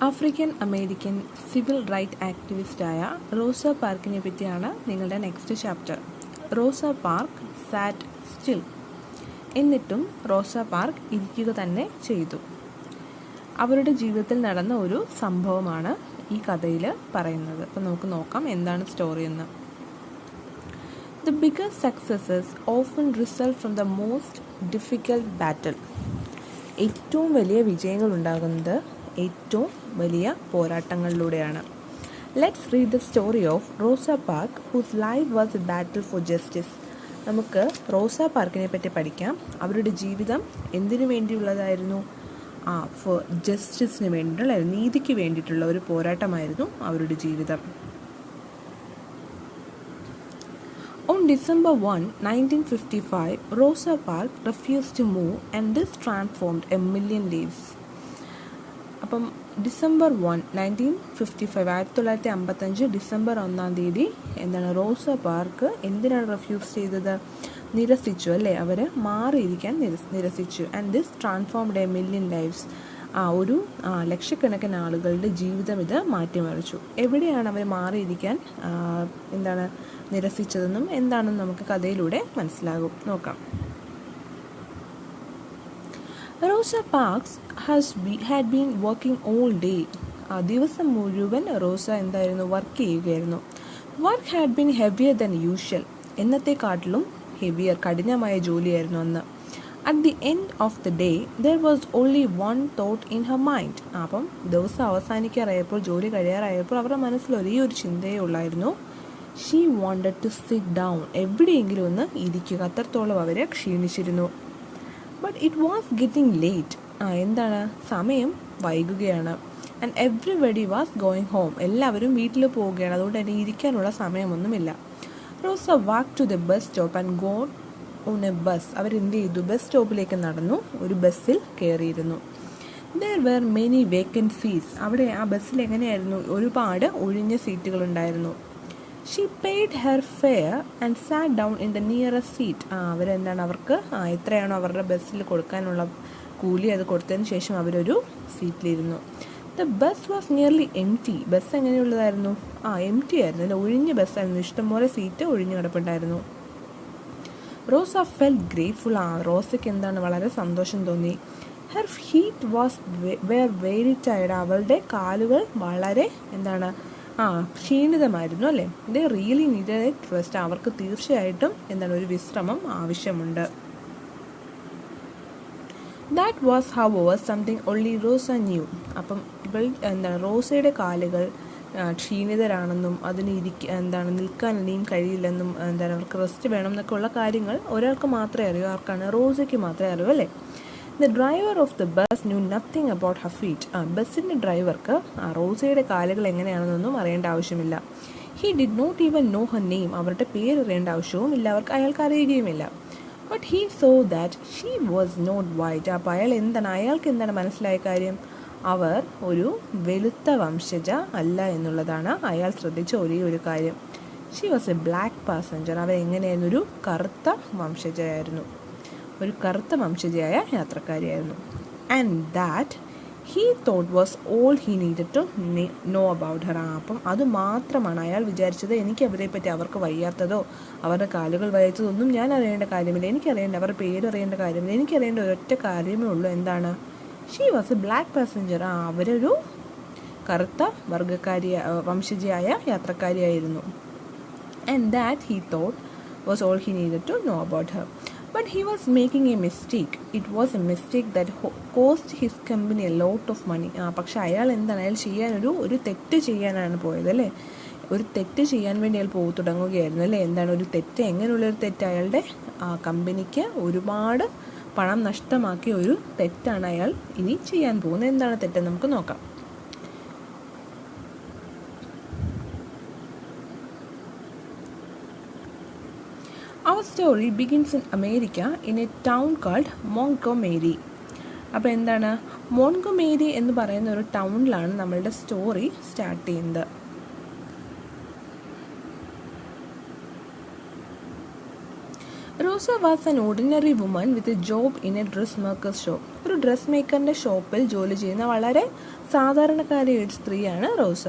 African American civil right ആക്ടിവിസ്റ്റായ റോസ പാർക്കിനെ പറ്റിയാണ് നിങ്ങളുടെ next chapter. റോസ Park sat still. എന്നിട്ടും റോസ പാർക്ക് ഇരിക്കുക തന്നെ ചെയ്തു. അവരുടെ ജീവിതത്തിൽ നടന്ന ഒരു സംഭവമാണ് ഈ കഥയിൽ പറയുന്നത്. അപ്പോൾ നമുക്ക് നോക്കാം എന്താണ് സ്റ്റോറി എന്ന്. The biggest successes often result from the most difficult battle. ഏറ്റവും വലിയ വിജയങ്ങൾ ഉണ്ടാകുന്നത് ഏറ്റവും വലിയ പോരാട്ടങ്ങളിലൂടെയാണ്. Let's read the story of Rosa Park whose life was a battle for justice. നമുക്ക് റോസ പാർക്കിനെ പറ്റി പഠിക്കാം. അവരുടെ ജീവിതം എന്തിനു വേണ്ടിയുള്ളതായിരുന്നു? ഫോർ ജസ്റ്റിസിന് വേണ്ടിയിട്ടുള്ള, നീതിക്ക് വേണ്ടിയിട്ടുള്ള ഒരു പോരാട്ടമായിരുന്നു അവരുടെ ജീവിതം. On December 1, 1955, Rosa Parks refused to move and this transformed a million lives. അപ്പം ഡിസംബർ 1, 1955 ഡിസംബർ 1 എന്താണ് റോസ പാർക്ക് എന്തിനാണ് റെഫ്യൂസ് ചെയ്തത്? നിരസിച്ചു അല്ലേ, അവർ മാറിയിരിക്കാൻ നിരസിച്ചു. And this transformed A million lives. ഒരു ലക്ഷക്കണക്കിന് ആളുകളുടെ ജീവിതം ഇത് മാറ്റിമറിച്ചു. എവിടെയാണ് അവർ മാറിയിരിക്കാൻ നിരസിച്ചതെന്നും എന്താണെന്ന് നമുക്ക് കഥയിലൂടെ മനസ്സിലാകും. നോക്കാം. Rosa Parks had been working all day. ദിവസം മുഴുവൻ റോസ വർക്ക് ചെയ്യുകയായിരുന്നു. Work had been heavier than usual. എന്നത്തെക്കാട്ടിലും ഹെവിയർ, കഠിനമായ ജോലിയായിരുന്നു അന്ന്. At the end of the day there was only one thought in her mind. അപ്പം ദിവസം അവസാനിക്കാറായപ്പോൾ, ജോലി കഴിയാറായപ്പോൾ അവരുടെ മനസ്സിൽ ഒരേ ഒരു ചിന്തയേ ഉള്ളായിരുന്നു. She wanted to sit down. എവിടെയെങ്കിലും ഒന്ന് ഇരിക്കുക. അത്രത്തോളം അവർ ക്ഷീണിച്ചിരുന്നു. But it was getting late. സമയം വൈകുകയാണ്. And everybody was going home. എല്ലാവരും വീട്ടിൽ പോവുകയാണ്. അതുകൊണ്ട് തന്നെ ഇരിക്കാനുള്ള സമയമൊന്നുമില്ല. Rosa walk to the bus stop and go on a bus. അവരെന്ത് ചെയ്തു? ബസ് സ്റ്റോപ്പിലേക്ക് നടന്നു, ഒരു ബസ്സിൽ കയറിയിരുന്നു. There were many vacant seats. അവിടെ ആ ബസ്സിൽ എങ്ങനെയായിരുന്നു? ഒരുപാട് ഒഴിഞ്ഞ സീറ്റുകൾ ഉണ്ടായിരുന്നു. She paid her fare and sat down in the nearest seat. അവർക്ക് എത്രയാണോ അവരുടെ ബസ്സിൽ കൊടുക്കാനുള്ള കൂലി അത് കൊടുത്തതിന് ശേഷം അവരൊരു സീറ്റിലിരുന്നു. The bus was nearly empty. ബസ് എങ്ങനെയുള്ളതായിരുന്നു? എംറ്റി ആയിരുന്നു, അല്ല ഒഴിഞ്ഞ ബസ്സായിരുന്നു. ഇഷ്ടംപോലെ സീറ്റ് ഒഴിഞ്ഞു കിടപ്പുണ്ടായിരുന്നു. റോസ felt grateful. റോസയ്ക്ക് വളരെ സന്തോഷം തോന്നി. Her feet were very tired. അവളുടെ കാലുകൾ വളരെ ക്ഷീണിതമായിരുന്നു അല്ലേ. They really needed a rest. അവർക്ക് തീർച്ചയായിട്ടും ഒരു വിശ്രമം ആവശ്യമുണ്ട്. That was hour something only Rosa knew. അപ്പം റോസയുടെ കാലുകൾ ക്ഷീണിതരാണെന്നും അതിന് നിൽക്കാൻ ഇനിയും കഴിയില്ലെന്നും അവർക്ക് റെസ്റ്റ് വേണം എന്നൊക്കെ ഉള്ള കാര്യങ്ങൾ ഒരാൾക്ക് മാത്രമേ അറിയൂ. ആർക്കാണ്? റോസയ്ക്ക് മാത്രമേ അറിയൂ അല്ലേ. The driver of the bus knew nothing about her feet. ബസ്സിൻ്റെ ഡ്രൈവർക്ക് റോസയുടെ കാലുകൾ എങ്ങനെയാണെന്നൊന്നും അറിയേണ്ട ആവശ്യമില്ല. He did not even know her name. അവരുടെ പേര് അറിയേണ്ട ആവശ്യവും ഇല്ല, അയാൾക്ക് അറിയുകയുമില്ല. But he saw that she was not white. അപ്പോൾ അയാൾക്ക് മനസ്സിലായ കാര്യം? അവർ ഒരു വെളുത്ത വംശജ അല്ല എന്നുള്ളതാണ് അയാൾ ശ്രദ്ധിച്ച ഒരേ ഒരു കാര്യം. She was a black passenger. അവർ എങ്ങനെയായിരുന്നു? ഒരു കറുത്ത വംശജയായിരുന്നു, ഒരു കറുത്ത വംശജയായ യാത്രക്കാരിയായിരുന്നു. And that he thought was all he needed to know about her. അപ്പം അത് മാത്രമാണ് അയാൾ വിചാരിച്ചത്. എനിക്ക് അവരെ പറ്റി, അവർക്ക് വയ്യാത്തതോ അവരുടെ കാലുകൾ വയ്യാത്തതോ ഒന്നും ഞാൻ അറിയേണ്ട കാര്യമില്ല. എനിക്കറിയേണ്ട, അവരുടെ പേര് അറിയേണ്ട കാര്യമില്ല. എനിക്കറിയേണ്ട ഒരൊറ്റ കാര്യമേ ഉള്ളൂ. എന്താണ്? She was a black passenger. അവരൊരു കറുത്ത വംശജയായ യാത്രക്കാരിയായിരുന്നു. And that he thought was all he needed to know about her. But he was making a mistake. It was a mistake that cost his company a lot of money. പക്ഷെ അയാൾ ഒരു തെറ്റ് ചെയ്യാനാണ് പോയത് അല്ലേ. ഒരു തെറ്റ് ചെയ്യാൻ വേണ്ടി അയാൾ തുടങ്ങുകയായിരുന്നു അല്ലേ. ഒരു തെറ്റ്, എങ്ങനെയുള്ളൊരു തെറ്റ്? അയാളുടെ കമ്പനിക്ക് ഒരുപാട് പണം നഷ്ടമാക്കിയ ഒരു തെറ്റാണ് അയാൾ ഇനി ചെയ്യാൻ പോകുന്നത്. എന്താണ് തെറ്റ്? നമുക്ക് നോക്കാം. Our story begins in America in a town called Montgomery. അപ്പോൾ മോൺഗോമേരി എന്ന് പറയുന്ന ഒരു ടൗണിലാണ് നമ്മളുടെ സ്റ്റോറി സ്റ്റാർട്ട് ചെയ്യുന്നത്. Rosa was an ordinary woman with a job in a dress makers shop. ഒരു ഡ്രസ് മേക്കറിൻ്റെ ഷോപ്പിൽ ജോലി ചെയ്യുന്ന വളരെ സാധാരണക്കാരിയായ ഒരു സ്ത്രീയാണ് Rosa.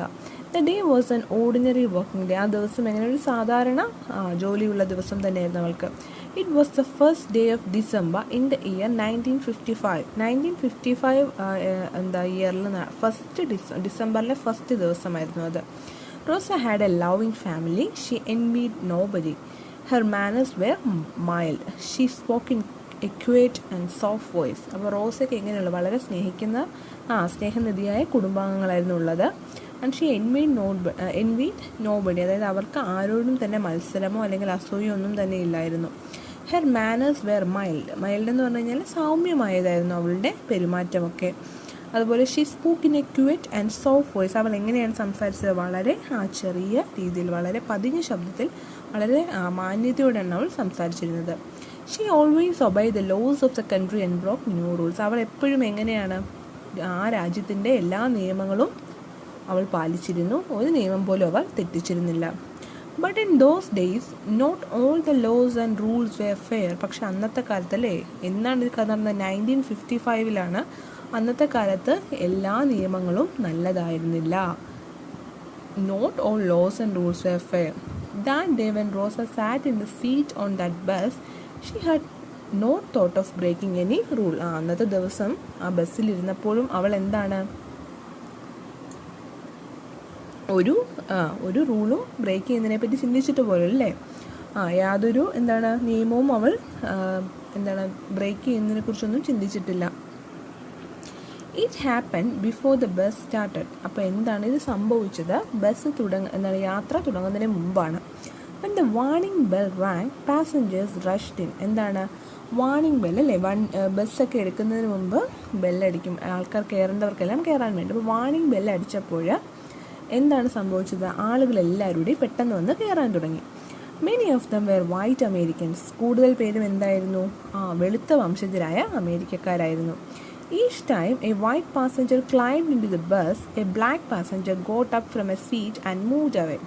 The day was an ordinary working day. ആ ദിവസം എങ്ങനെ ഒരു സാധാരണ ജോലിയുള്ള ദിവസം തന്നെയായിരുന്നു അവൾക്ക്. It was the first day of December in the year 1955. 1955 ഇയറിൽ ഡിസംബറിലെ ഫസ്റ്റ് ദിവസമായിരുന്നു അത്. Rosa had a loving family. She envied nobody. Her manners were mild. She spoke in a quiet and soft voice. അപ്പോൾ റോസയ്ക്ക് എങ്ങനെയുള്ള വളരെ സ്നേഹനിധിയായ കുടുംബാംഗങ്ങളായിരുന്നു ഉള്ളത്. And she envied nobody. അതായത് അവർക്ക് ആരോടും തന്നെ മത്സരമോ അല്ലെങ്കിൽ അസൂയോ ഒന്നും തന്നെ ഇല്ലായിരുന്നു. ഹെർ മാനേഴ്സ് വെയർ മൈൽഡ് എന്ന് പറഞ്ഞു കഴിഞ്ഞാൽ സൗമ്യമായതായിരുന്നു അവളുടെ പെരുമാറ്റമൊക്കെ. അതുപോലെ she spoke in a cute and soft voice. അവൾ എങ്ങനെയാണ് സംസാരിച്ചത്? വളരെ ചെറിയ രീതിയിൽ, വളരെ പതിഞ്ഞ ശബ്ദത്തിൽ, വളരെ മാന്യതയോടെയാണ് അവൾ സംസാരിച്ചിരുന്നത്. She always obey the laws of the country and broke no rules. അവൾ എപ്പോഴും എങ്ങനെയാണ് ആ രാജ്യത്തിൻ്റെ എല്ലാ നിയമങ്ങളും അവൾ പാലിച്ചിരുന്നു. ഒരു നിയമം പോലും അവൾ തെറ്റിച്ചിരുന്നില്ല. But in those days not all the laws and rules were fair. പക്ഷെ അന്നത്തെ കാലത്തല്ലേ, എന്നാണ് ഇത് നടന്നത്? 1955 അന്നത്തെ കാലത്ത് എല്ലാ നിയമങ്ങളും നല്ലതായിരുന്നില്ല. Not all laws and rules were fair. That day when Rosa sat in the seat on that bus, she had no thought of breaking any rule. അന്നത്തെ ദിവസം ആ ബസ്സിൽ ഇരുന്നപ്പോഴും അവൾ എന്താണ് ഒരു റൂളും ബ്രേക്ക് ചെയ്യുന്നതിനെ പറ്റി ചിന്തിച്ചിട്ട് പോലും അല്ലേ? യാതൊരു നിയമവും അവൾ ബ്രേക്ക് ചെയ്യുന്നതിനെ കുറിച്ചൊന്നും ചിന്തിച്ചിട്ടില്ല. It happen before the bus started. അപ്പോൾ എന്താണ് ഇത് സംഭവിച്ചത്? യാത്ര തുടങ്ങുന്നതിന് മുമ്പാണ്. when the warning bell rang, passengers rushed in. എന്താണ് വാർണിംഗ് ബെൽ അല്ലേ? ബസ്സൊക്കെ എടുക്കുന്നതിന് മുമ്പ് ബെല്ലടിക്കും, ആൾക്കാർ കയറേണ്ടവർക്കെല്ലാം കയറാൻ വേണ്ടി. അപ്പോൾ വാർണിംഗ് ബെല്ലടിച്ചപ്പോൾ എന്താണ് സംഭവിച്ചത്? ആളുകളെല്ലാവരും പെട്ടെന്ന് വന്ന് കയറാൻ തുടങ്ങി. Many of them were white Americans. കൂടുതൽ പേരും എന്തായിരുന്നു? വെളുത്ത വംശജരായ അമേരിക്കക്കാരായിരുന്നു. Each time a white passenger climbed into the bus, a black passenger got up from a seat and moved away.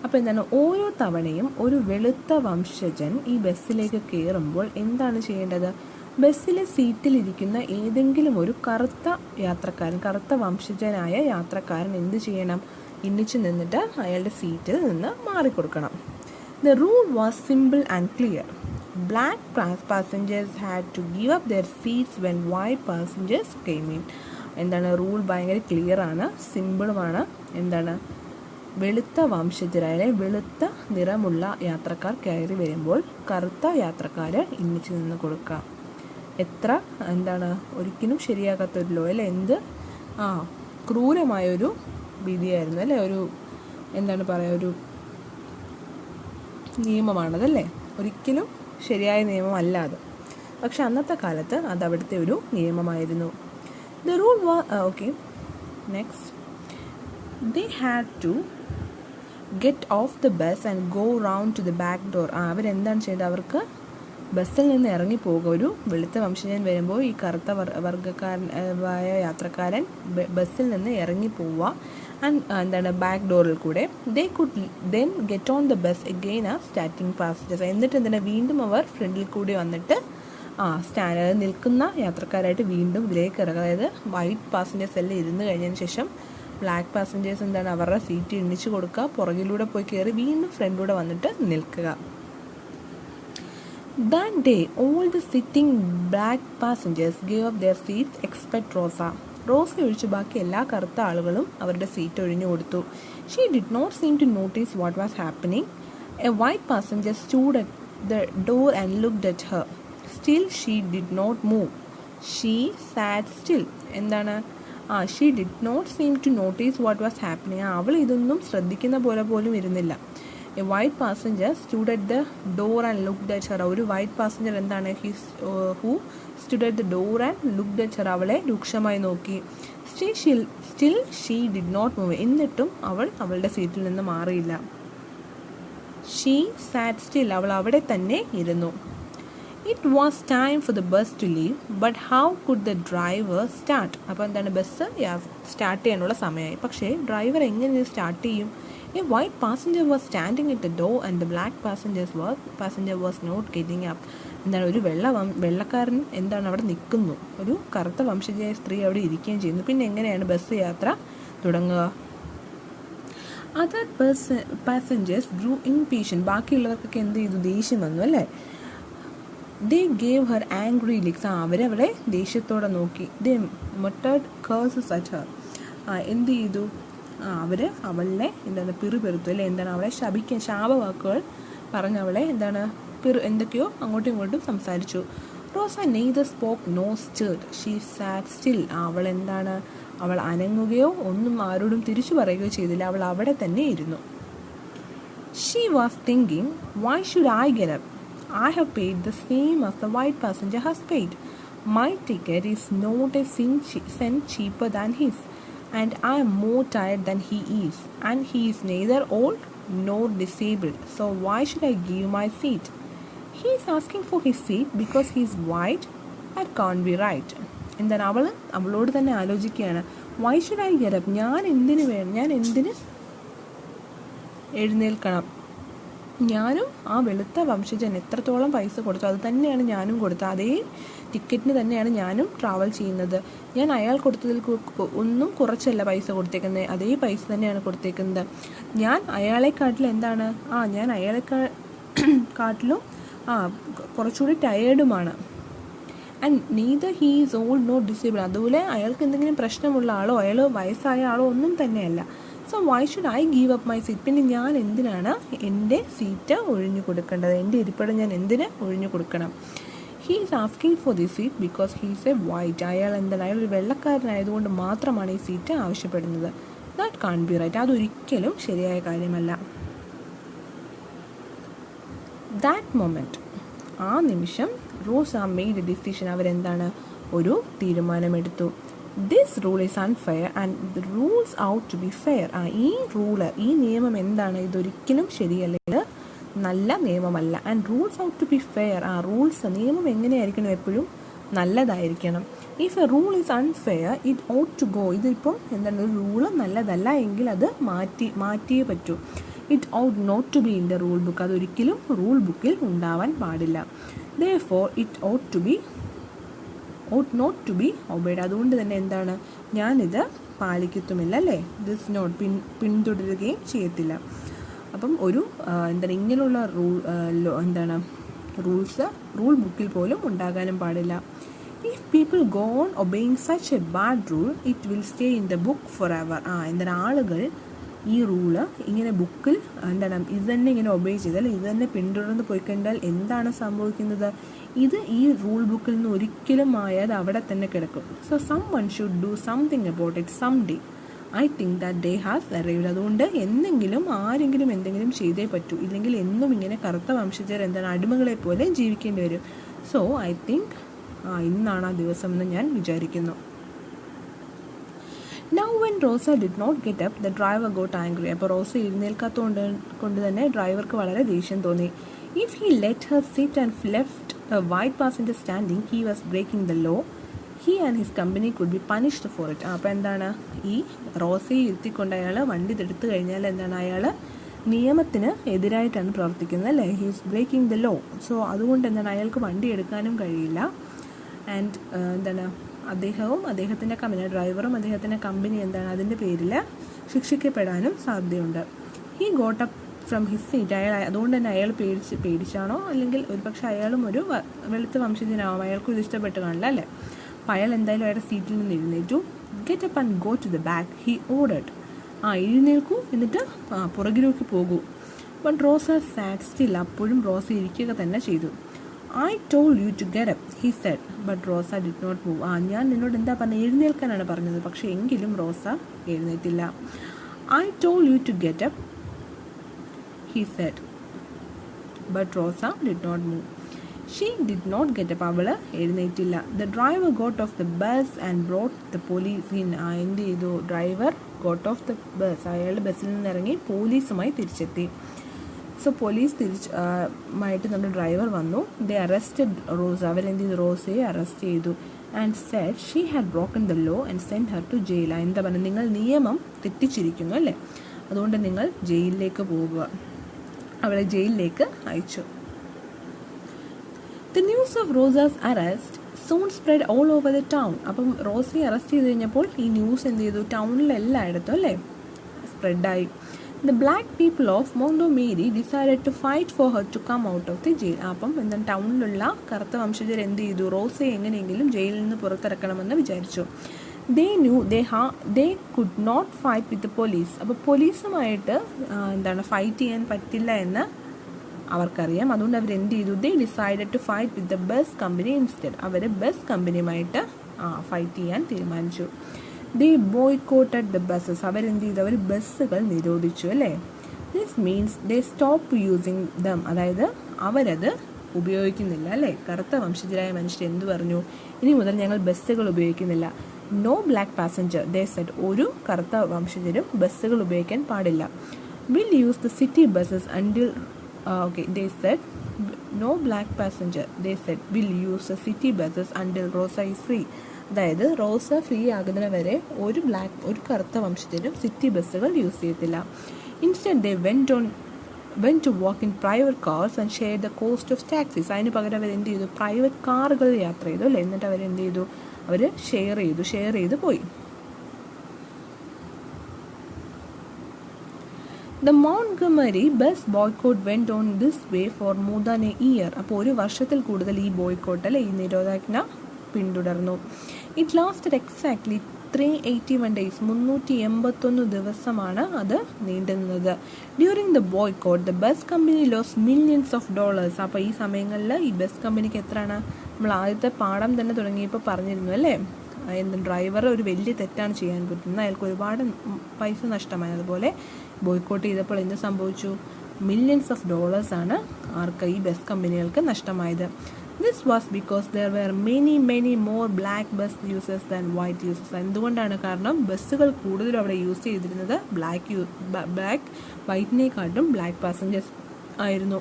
അപ്പോൾ എന്താണ്? ഓരോ തവണയും ഒരു വെളുത്ത വംശജൻ ഈ ബസ്സിലേക്ക് കയറുമ്പോൾ എന്താണ് ചെയ്യേണ്ടത്? ബസ്സിലെ സീറ്റിലിരിക്കുന്ന ഏതെങ്കിലും ഒരു കറുത്ത വംശജനായ യാത്രക്കാരൻ എന്ത് ചെയ്യണം? ഇന്നിച്ചു നിന്നിട്ട് അയാളുടെ സീറ്റിൽ നിന്ന് മാറിക്കൊടുക്കണം. The rule was simple and clear. Black passengers had to give up their seats when white passengers came in. എന്താണ്? റൂൾ ഭയങ്കര ക്ലിയർ ആണ്, സിമ്പിളുമാണ്. എന്താണ്? വെളുത്ത വംശജരായ വെളുത്ത നിറമുള്ള യാത്രക്കാർ കയറി വരുമ്പോൾ കറുത്ത യാത്രക്കാർ ഇന്നിച്ചു നിന്ന് കൊടുക്കുക. എത്ര ഒരിക്കലും ശരിയാകാത്തൊരു ലോ അല്ലേ? എന്ത് ക്രൂരമായൊരു വിധിയായിരുന്നു അല്ലേ? ഒരു ഒരു നിയമമാണതല്ലേ? ഒരിക്കലും ശരിയായ നിയമമല്ല അത്. പക്ഷെ അന്നത്തെ കാലത്ത് അത് അവിടുത്തെ ഒരു നിയമമായിരുന്നു. The rule okay next they had to get off the bus and go round to the back door. അവരെന്താണ് ചെയ്തത്? അവർക്ക് ബസ്സിൽ നിന്ന് ഇറങ്ങി പോകുക. ഒരു വെളുത്ത വംശജൻ വരുമ്പോൾ ഈ കറുത്ത വർഗ്ഗക്കാരനായ യാത്രക്കാരൻ ബസ്സിൽ നിന്ന് ഇറങ്ങി പോവുക. ആൻഡ് ബാക്ക് ഡോറിൽ കൂടെ they could then get on the bus again starting passengers. എന്നിട്ട് വീണ്ടും അവർ ഫ്രണ്ടിൽ കൂടി വന്നിട്ട് നിൽക്കുന്ന യാത്രക്കാരായിട്ട് വീണ്ടും ഇതിലേക്ക് ഇറങ്ങുക. അതായത് വൈറ്റ് പാസഞ്ചേഴ്സ് എല്ലാം ഇരുന്ന് കഴിഞ്ഞതിന് ശേഷം ബ്ലാക്ക് പാസഞ്ചേഴ്സ് അവരുടെ സീറ്റ് എണ്ണിച്ച് കൊടുക്കുക, പുറകിലൂടെ പോയി കയറി വീണ്ടും ഫ്രണ്ടിലൂടെ വന്നിട്ട് നിൽക്കുക. That day, all the sitting black passengers gave up their seats except Rosa. റോസ ഒഴിച്ച് ബാക്കി എല്ലാ കറുത്ത ആളുകളും അവരുടെ സീറ്റ് ഒഴിഞ്ഞു കൊടുത്തു. She did not seem to notice what was happening. A white passenger stood at the door and looked at her. Still she did not move. She sat still. She did not seem to notice what was happening. അവൾ ഇതൊന്നും ശ്രദ്ധിക്കുന്ന പോലെ പോലും ഇരുന്നില്ല. A white passenger stood at the door and looked at her. ഒരു white passenger who stood at the door and looked at her. അവളെ രൂക്ഷമായി നോക്കി. Still she did not move. എന്നിട്ടും അവൾ അവളുടെ സീറ്റിൽ നിന്ന് മാറിയില്ല. She sat still. അവൾ അവിടെ തന്നെ ഇരുന്നു. It was time for the bus to leave, but how could the driver start? അപ്പോൾ ബസ് സ്റ്റാർട്ട് ചെയ്യാനുള്ള സമയമായി. പക്ഷേ ഡ്രൈവർ എങ്ങനെ സ്റ്റാർട്ട് ചെയ്യും? A white passenger was standing at the door and the black passenger was not getting up. എന്താണ് ഒരു വെള്ളക്കാരൻ എന്താണ് അവിടെ നിൽക്കുന്നു, ഒരു കറുത്ത വംശജയായ സ്ത്രീ അവിടെ ഇരിക്കുകയും ചെയ്യുന്നു. പിന്നെ എങ്ങനെയാണ് ബസ് യാത്ര തുടങ്ങുക? Other passengers grew impatient. ബാക്കിയുള്ളവർക്കൊക്കെ എന്ത് ചെയ്തു? ദേഷ്യം വന്നു അല്ലേ? They gave her angry looks. അവരവളെ ദേഷ്യത്തോടെ നോക്കി. They muttered curses at her. എന്ത് ചെയ്തു? അവളെ എന്താണ് പിറുപിറുത്തു അല്ലേ? എന്താണ് അവളെ ശാപവാക്കുകൾ പറഞ്ഞവളെ എന്താണ് എന്തൊക്കെയോ അങ്ങോട്ടും ഇങ്ങോട്ടും സംസാരിച്ചു. റോസ neither spoke nor stirred. She sat still. അവൾ അനങ്ങുകയോ ഒന്നും ആരോടും തിരിച്ചു പറയുകയോ ചെയ്തില്ല. അവൾ അവിടെ തന്നെ ഇരുന്നു. She was thinking, why should I get up? I have paid the same as the white passenger has paid. My ticket is not a cent cheaper than his. And I am more tired than he is, and he is neither old nor disabled, so why should I give my seat? He is asking for his seat because he is white. That can't be right. എന്താണ് അവളോട് തന്നെ ആലോചിക്കുകയാണ്, why should I get up? ഞാൻ എന്തിന് എഴുന്നേൽക്കണം? ഞാനും ആ വെളുത്ത വംശജൻ എത്രത്തോളം പൈസ കൊടുത്തു അത് തന്നെയാണ് ഞാനും കൊടുത്തത്. അതേ ടിക്കറ്റിന് തന്നെയാണ് ഞാനും ട്രാവൽ ചെയ്യുന്നത്. ഞാൻ അയാൾ കൊടുത്തതിൽ ഒന്നും കുറച്ചല്ല പൈസ കൊടുത്തേക്കുന്നത്, അതേ പൈസ തന്നെയാണ് കൊടുത്തേക്കുന്നത്. ഞാൻ അയാളെക്കാട്ടിലും ഞാൻ അയാളെക്കാട്ടിലും കുറച്ചുകൂടി ടയേർഡുമാണ്. And neither he is old nor disabled. അതുപോലെ അയാൾക്ക് എന്തെങ്കിലും പ്രശ്നമുള്ള ആളോ അയാൾ വയസ്സായ ആളോ ഒന്നും തന്നെയല്ല. So why should I give up my seat? പിന്നെ ഞാൻ എന്തിനാണ് എൻ്റെ സീറ്റ് ഒഴിഞ്ഞു കൊടുക്കേണ്ടത്? എൻ്റെ ഇരിപ്പിടം ഞാൻ എന്തിന് ഒഴിഞ്ഞു കൊടുക്കണം? He is asking for the seat because he is a white. അയാൾ ഒരു വെള്ളക്കാരനായതുകൊണ്ട് മാത്രമാണ് ഈ സീറ്റ് ആവശ്യപ്പെടുന്നത്. That can't be right. അതൊരിക്കലും ശരിയായ കാര്യമല്ല. ദാറ്റ് മൊമെൻറ്റ്, ആ നിമിഷം റോസ മെയ്ഡ് എ ഡിസിഷൻ. ഒരു തീരുമാനമെടുത്തു. This rule is unfair and the rules out to be fair. ഈ നിയമം ഇതൊരിക്കലും ശരിയല്ല, ഇത് നല്ല നിയമമല്ല. And rules ought to be fair. നിയമം എങ്ങനെയായിരിക്കണം? എപ്പോഴും നല്ലതായിരിക്കണം. If a rule is unfair it ought to go. ഇതിപ്പം ഒരു റൂള് നല്ലതല്ല എങ്കിൽ അത് മാറ്റിയേ പറ്റൂ. It ought not to be in the rule book. അതൊരിക്കലും റൂൾ ബുക്കിൽ ഉണ്ടാവാൻ പാടില്ല. therefore it ought to be not to be obeyed. അതുകൊണ്ട് തന്നെ ഞാനിത് പാലിക്കത്തുമില്ല അല്ലേ? ദിസ് നോട്ട് പിന്തുടരുകയും ചെയ്യത്തില്ല. അപ്പം ഇങ്ങനെയുള്ള റൂൾ ബുക്കിൽ പോലും ഉണ്ടാകാനും പാടില്ല. If people go on obeying such A bad rule it will stay in the book for ever. ആളുകൾ ഈ റൂള് ഇങ്ങനെ ബുക്കിൽ ഇത് തന്നെ ഇങ്ങനെ ഒബേ ചെയ്താൽ, ഇത് തന്നെ പിന്തുടർന്ന് പോയി കഴിഞ്ഞാൽ എന്താണ് സംഭവിക്കുന്നത്? ഇത് ഈ റൂൾ ബുക്കിൽ നിന്ന് ഒരിക്കലും ആയാൽ അവിടെ തന്നെ കിടക്കും. So someone should do something about it some day. I think that day has arrived. അതുകൊണ്ട് ആരെങ്കിലും എന്തെങ്കിലും ചെയ്തേ പറ്റൂ. ഇല്ലെങ്കിൽ എന്നും ഇങ്ങനെ കറുത്ത വംശജർ അടിമകളെ പോലെ ജീവിക്കേണ്ടി വരും. സോ ഐ തിങ്ക് ഇന്നാണ് ആ ദിവസം എന്ന് ഞാൻ വിചാരിക്കുന്നു. Now when Rosa did not get up, the driver got angry. അപ്പോൾ റോസ എഴുന്നേൽക്കാത്തതുകൊണ്ട് തന്നെ ഡ്രൈവർക്ക് വളരെ ദേഷ്യം തോന്നി. If he let her sit and left a white passenger standing, he was breaking the law. He and his company could be punished for it. അപ്പോൾ ഈ റോസയെ ഇരുത്തിക്കൊണ്ട് അയാൾ വണ്ടി എടുത്തു കഴിഞ്ഞാൽ അയാൾ നിയമത്തിന് എതിരായിട്ടാണ് പ്രവർത്തിക്കുന്നത് അല്ലേ? He is breaking the law. So അതുകൊണ്ട് അയാൾക്ക് വണ്ടി എടുക്കാനും കഴിയില്ല. ആൻഡ് അദ്ദേഹവും അദ്ദേഹത്തിൻ്റെ ഡ്രൈവറും അദ്ദേഹത്തിൻ്റെ കമ്പനി അതിൻ്റെ പേരിൽ ശിക്ഷിക്കപ്പെടാനും സാധ്യതയുണ്ട്. He got up from his seat. അതുകൊണ്ട് തന്നെ അയാൾ പേടിച്ചാണോ അല്ലെങ്കിൽ ഒരുപക്ഷെ അയാളും ഒരു വെളുത്ത വംശജനാവും, അയാൾക്കും ഇത് ഇഷ്ടപ്പെട്ട് കാണില്ല അല്ലേ? അപ്പോൾ അയാൾ അയാളുടെ സീറ്റിൽ നിന്ന് എഴുന്നേറ്റു. Get up and go to the back he ordered. എഴുന്നേൽക്കൂ, എന്നിട്ട് പുറകിലേക്ക് പോകൂ. But Rosa sat still. അപ്പോഴും റോസ ഇരിക്കുക തന്നെ ചെയ്തു. I told you to get up, he said, but Rosa did not move. ഞാൻ നിന്നോട് എന്താ പറഞ്ഞത്? എഴുന്നേൽക്കാനാണ് പറഞ്ഞത്. പക്ഷേ എങ്കിലും റോസ എഴുന്നേറ്റില്ല. I told you to get up, he said, but Rosa did not move. She did not get up. അവൾ എഴുന്നേറ്റില്ല. The driver got off the bus and brought the police in. എന്ത് ചെയ്തു? Driver got off the bus. അയാൾ ബസ്സിൽ നിന്ന് ഇറങ്ങി പോലീസുമായി തിരിച്ചെത്തി. So police നമ്മുടെ driver വന്നു. They arrested Rosa. അവരെന്ത് ചെയ്തു? റോസയെ അറസ്റ്റ് ചെയ്തു. And said she had broken the law and send her to jail. എന്താ പറയുക? നിങ്ങൾ നിയമം തെറ്റിച്ചിരിക്കുന്നു അല്ലേ? അതുകൊണ്ട് നിങ്ങൾ ജയിലിലേക്ക് പോകുക. അവളെ ജയിലിലേക്ക് അയച്ചു. The news of Rosa's arrest soon spread all over the town. അപ്പം റോസയെ അറസ്റ്റ് ചെയ്ത് കഴിഞ്ഞപ്പോൾ ഈ ന്യൂസ് എന്ത് ചെയ്തു? ടൗണിലെല്ലായിടത്തും അല്ലേ സ്പ്രെഡായി. The black people of Montgomery decided to fight for her to come out of the jail. അപ്പം എന്താണ് ടൗണിലുള്ള കറുത്ത വംശജർ എന്ത് ചെയ്തു? റോസയെ എങ്ങനെയെങ്കിലും ജയിലിൽ നിന്ന് പുറത്തിറക്കണമെന്ന് വിചാരിച്ചു. They knew they could not fight with the police. അപ്പോൾ പോലീസുമായിട്ട് ഫൈറ്റ് ചെയ്യാൻ പറ്റില്ല എന്ന് അവർക്കറിയാം. അതുകൊണ്ട് അവർ എന്ത് ചെയ്തു? They decided to fight with the bus company instead. അവർ ബസ് കമ്പനിയുമായിട്ട് ഫൈറ്റ് ചെയ്യാൻ തീരുമാനിച്ചു. They boycotted the buses. അവരെന്ത് ചെയ്തു? അവർ ബസ്സുകൾ നിരോധിച്ചു അല്ലേ. This means they stopped using them. അതായത് അവരത് ഉപയോഗിക്കുന്നില്ല അല്ലേ. കറുത്ത വംശജരായ മനുഷ്യർ എന്ത് പറഞ്ഞു? ഇനി മുതൽ ഞങ്ങൾ ബസ്സുകൾ ഉപയോഗിക്കുന്നില്ല. No black passenger, they said. ഒരു കറുത്ത വംശജരും ബസ്സുകൾ ഉപയോഗിക്കാൻ പാടില്ല. We'll use the city buses until they said no black passenger, they said we'll use the city buses until Rosa is free. അതായത് റോസ ഫ്രീ ആകുന്നതിന് വരെ ഒരു കറുത്ത വംശജരും സിറ്റി ബസ്സുകൾ യൂസ് ചെയ്യത്തില്ല. Instead they went to walk in private cars and share the cost of taxis. അതിന് പകരം അവർ എന്ത് ചെയ്തു? പ്രൈവറ്റ് കാറുകൾ യാത്ര ചെയ്തു അല്ലേ. എന്നിട്ട് അവരെന്ത് ചെയ്തു? അവർ ഷെയർ ചെയ്ത് പോയി. The Montgomery bus boycott went on this way for more than a year. അപ്പോൾ ഒരു വർഷത്തിൽ കൂടുതൽ ഈ ബോയ്ക്കോട്ട് അല്ലെ ഈ നിരോധന പിന്തുടർന്നു. It lasted exactly 381 days. 381 ദിവസമാണ് അത് നീണ്ടുനിന്നത്. During the boycott, the bus company lost millions of dollars. അപ്പോൾ ഈ സമയങ്ങളിൽ ഈ ബസ് കമ്പനിക്ക് എത്രയാണ്? നമ്മൾ ആദ്യത്തെ പാഠം തന്നെ തുടങ്ങിയപ്പോൾ പറഞ്ഞിരുന്നു അല്ലേ. ഡ്രൈവർ ഒരു വലിയ തെറ്റാണ് ചെയ്യാൻ പറ്റുന്നത്, അയാൾക്ക് ഒരുപാട് പൈസ നഷ്ടമായി. അതുപോലെ ബോയ്ക്കോട്ട് ചെയ്തപ്പോൾ എന്ത് സംഭവിച്ചു? മില്യൺസ് ഓഫ് ഡോളേഴ്സ് ആണ് ആർക്ക്? ഈ ബസ് കമ്പനികൾക്ക് നഷ്ടമായത്. This was because there were many more black bus users than white users. എന്തുകൊണ്ടാണ്? കാരണം ബസ്സുകൾ കൂടുതലും അവിടെ യൂസ് ചെയ്തിരുന്നത് വൈറ്റിനെക്കാട്ടും ബ്ലാക്ക് പാസഞ്ചേഴ്സ് ആയിരുന്നു.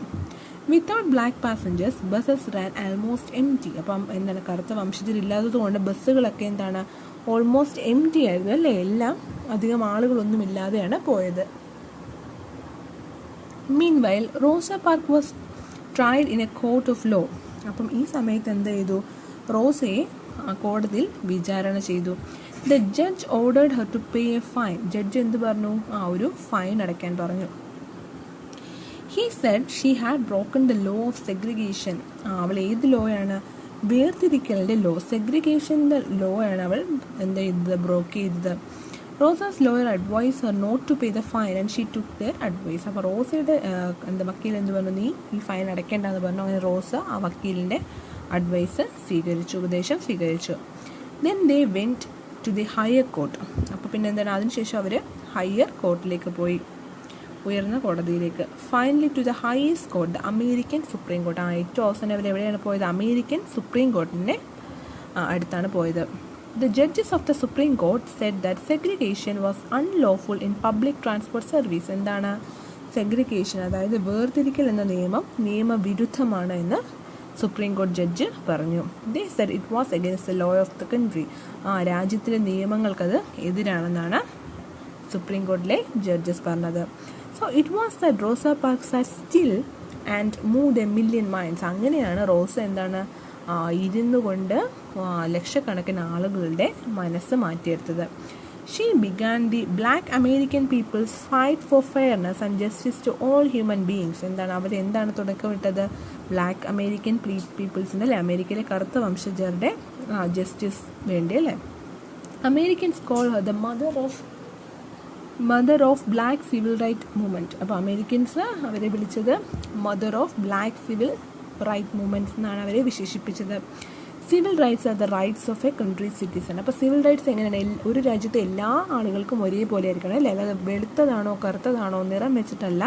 Without black passengers buses ran almost empty. അപ്പം എന്താണ്? കറുത്ത വംശജരില്ലാത്തത് കൊണ്ട് ബസ്സുകളൊക്കെ എന്താണ്? ഓൾമോസ്റ്റ് എംറ്റി ആയിരുന്നു അല്ലേ. എല്ലാം അധികം ആളുകളൊന്നും ഇല്ലാതെയാണ് പോയത്. Meanwhile, Rosa Parks was tried in a court of law. അപ്പം ഈ സമയത്ത് എന്ത് ചെയ്തു? റോസയെ കോടതിയിൽ വിചാരണ ചെയ്തു. The judge ordered her to pay a fine. Judge എന്ത് പറഞ്ഞു? ഒരു ഫൈൻ അടയ്ക്കാൻ പറഞ്ഞു. He said she had broken the law of segregation. അവൾ ഏത് ലോയാണ്? വേർതിരിക്കലിൻ്റെ ലോ. സെഗ്രിഗേഷൻ്റെ ലോ ആണ് അവൾ എന്ത് ചെയ്തത്? ബ്രോക്ക് ചെയ്തത്. Rosa's lawyer advise her not to pay the fine and she took their advice. അപ്പോൾ റോസയുടെ വക്കീൽ എന്ത് പറഞ്ഞു? നീ ഈ ഫൈൻ അടയ്ക്കേണ്ടെന്ന് പറഞ്ഞു. അങ്ങനെ റോസ ആ വക്കീലിൻ്റെ ഉപദേശം സ്വീകരിച്ചു. Then they went to the higher court. അപ്പോൾ പിന്നെ എന്താണ്? അതിനുശേഷം അവർ ഹയർ കോർട്ടിലേക്ക് പോയി, ഉയർന്ന കോടതിയിലേക്ക്. Finally to the highest court, the American Supreme Court. ഏറ്റവും അവസാനം അവർ എവിടെയാണ് പോയത്? അമേരിക്കൻ സുപ്രീം കോർട്ടിൻ്റെ അടുത്താണ് പോയത്. The judges of the Supreme Court said that segregation was unlawful in public transport service. എന്താണ് സെഗ്രിഗേഷൻ? അതായത് വേർതിരിക്കൽ എന്ന നിയമവിരുദ്ധമാണ് എന്ന് സുപ്രീം കോടതി ജഡ്ജ് പറഞ്ഞു. They said it was against the law of the country. രാജ്യത്തിലെ നിയമങ്ങൾക്കത് എതിരാണെന്നാണ് സുപ്രീം കോടതിയിലെ ജഡ്ജസ് പറഞ്ഞത്. So it was that Rosa Parks sat still and moved a million minds. അങ്ങനെയാണ് റോസ എന്താണ് ഇരുന്നു കൊണ്ട് ലക്ഷക്കണക്കിന് ആളുകളുടെ മനസ്സ് മാറ്റിയെടുത്തത്. She began the black American people's fight for fairness and justice to all human beings. എന്താണ് അവരെന്താണ് തുടക്കമിട്ടത്? ബ്ലാക്ക് അമേരിക്കൻ പീപ്പിൾസിൻ്റെ അല്ലെ, അമേരിക്കയിലെ കറുത്ത വംശജരുടെ ജസ്റ്റിസ് വേണ്ടി അല്ലേ. Americans call her the mother of black civil right movement. അപ്പോൾ അമേരിക്കൻസ് അവരെ വിളിച്ചത് mother of black civil right movements എന്നാണ് അവരെ വിശേഷിപ്പിച്ചത്. Civil rights are the rights of a country citizen. അപ്പോൾ സിവിൽ റൈറ്റ്സ് എങ്ങനെയാണ്? ഒരു രാജ്യത്തെ എല്ലാ ആളുകൾക്കും ഒരേപോലെ ആയിരിക്കണം അല്ലേ. അല്ലാതെ വെളുത്തതാണോ കറുത്തതാണോ നിറം വെച്ചിട്ടല്ല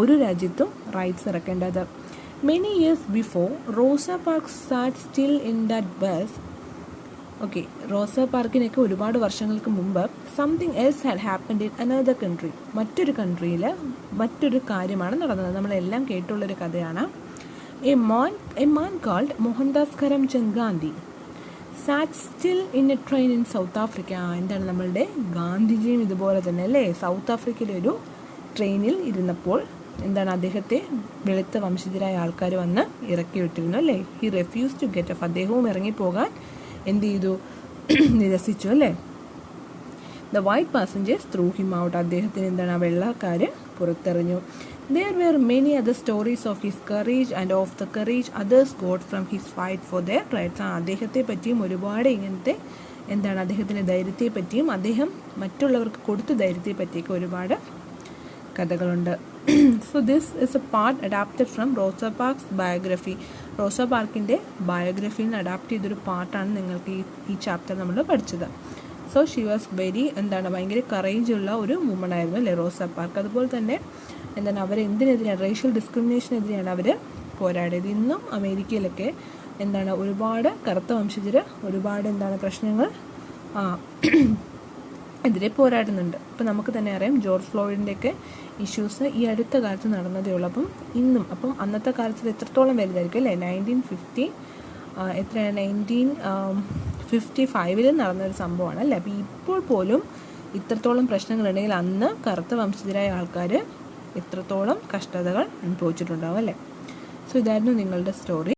ഒരു രാജ്യത്തും റൈറ്റ്സ് ഇറക്കേണ്ടത്. Many years before Rosa Park sat still in that bus. Okay, Rosa പാർക്കിനൊക്കെ ഒരുപാട് വർഷങ്ങൾക്ക് മുമ്പ് something else had happened in another country. മറ്റൊരു കൺട്രിയിൽ മറ്റൊരു കാര്യമാണ് നടന്നത്. നമ്മളെല്ലാം കേട്ടുള്ളൊരു കഥയാണ്. A man called Mohandas Karamchand Gandhi sat still in a train in South Africa. എന്താണ് നമ്മളുടെ ഗാന്ധിജിയും ഇതുപോലെ തന്നെ അല്ലേ, സൗത്ത് ആഫ്രിക്കയിലെ ഒരു ട്രെയിനിൽ ഇരുന്നപ്പോൾ എന്താണ് അദ്ദേഹത്തെ വെളുത്ത വംശജരായ ആൾക്കാർ വന്ന് ഇറക്കി വിട്ടിരുന്നു അല്ലേ. He refuse to get off, അദ്ദേഹവും ഇറങ്ങിപ്പോകാൻ എന്ത് ചെയ്തു, നിരസിച്ചു അല്ലേ. The white passengers threw him out, അദ്ദേഹത്തിന് എന്താണ് ആ വെള്ളക്കാർ പുറത്തെറിഞ്ഞു. There were many other stories of his courage and of the courage others got from his fight for their rights. അദ്ദേഹത്തെ പറ്റിയും ഒരുപാട് ഇങ്ങനത്തെ എന്താണ് അദ്ദേഹത്തിൻ്റെ ധൈര്യത്തെ പറ്റിയും അദ്ദേഹം മറ്റുള്ളവർക്ക് കൊടുത്ത ധൈര്യത്തെ പറ്റിയൊക്കെ ഒരുപാട് കഥകളുണ്ട്. So this is a part adapted from Rosa Parks biography. Rosa പാർക്കിൻ്റെ ബയോഗ്രഫിയിൽ നിന്ന് അഡാപ്റ്റ് ചെയ്തൊരു പാർട്ടാണ് നിങ്ങൾക്ക് ഈ ചാപ്റ്റർ നമ്മൾ പഠിച്ചത്. സോ ഷി വാസ് വെരി ഭയങ്കര കറേജുള്ള ഒരു വുമൺ ആയിരുന്നു അല്ലേ റോസ പാർക്ക്. അതുപോലെ തന്നെ അവരെന്തിനെതിരെയാണ്, റേഷ്യൽ ഡിസ്ക്രിമിനേഷനെതിരെയാണ് അവർ പോരാടിയത്. ഇന്നും അമേരിക്കയിലൊക്കെ ഒരുപാട് കറുത്ത വംശജർ ഒരുപാട് പ്രശ്നങ്ങൾ എതിരെ പോരാടുന്നുണ്ട്. ഇപ്പം നമുക്ക് തന്നെ അറിയാം ജോർജ് ഫ്ലോയിഡിൻ്റെയൊക്കെ ഇഷ്യൂസ് ഈ അടുത്ത കാലത്ത് നടന്നതേ ഉള്ളൂ. അപ്പം അന്നത്തെ കാലത്ത് എത്രത്തോളം വലുതായിരിക്കും അല്ലേ. 1955 നടന്നൊരു സംഭവമാണ് അല്ലേ. അപ്പോൾ ഇപ്പോൾ പോലും ഇത്രത്തോളം പ്രശ്നങ്ങളുണ്ടെങ്കിൽ അന്ന് കറുത്ത വംശജരായ ആൾക്കാർ എത്രത്തോളം കഷ്ടതകൾ അനുഭവിച്ചിട്ടുണ്ടാവും അല്ലേ. സോ ഇതായിരുന്നു നിങ്ങളുടെ സ്റ്റോറി.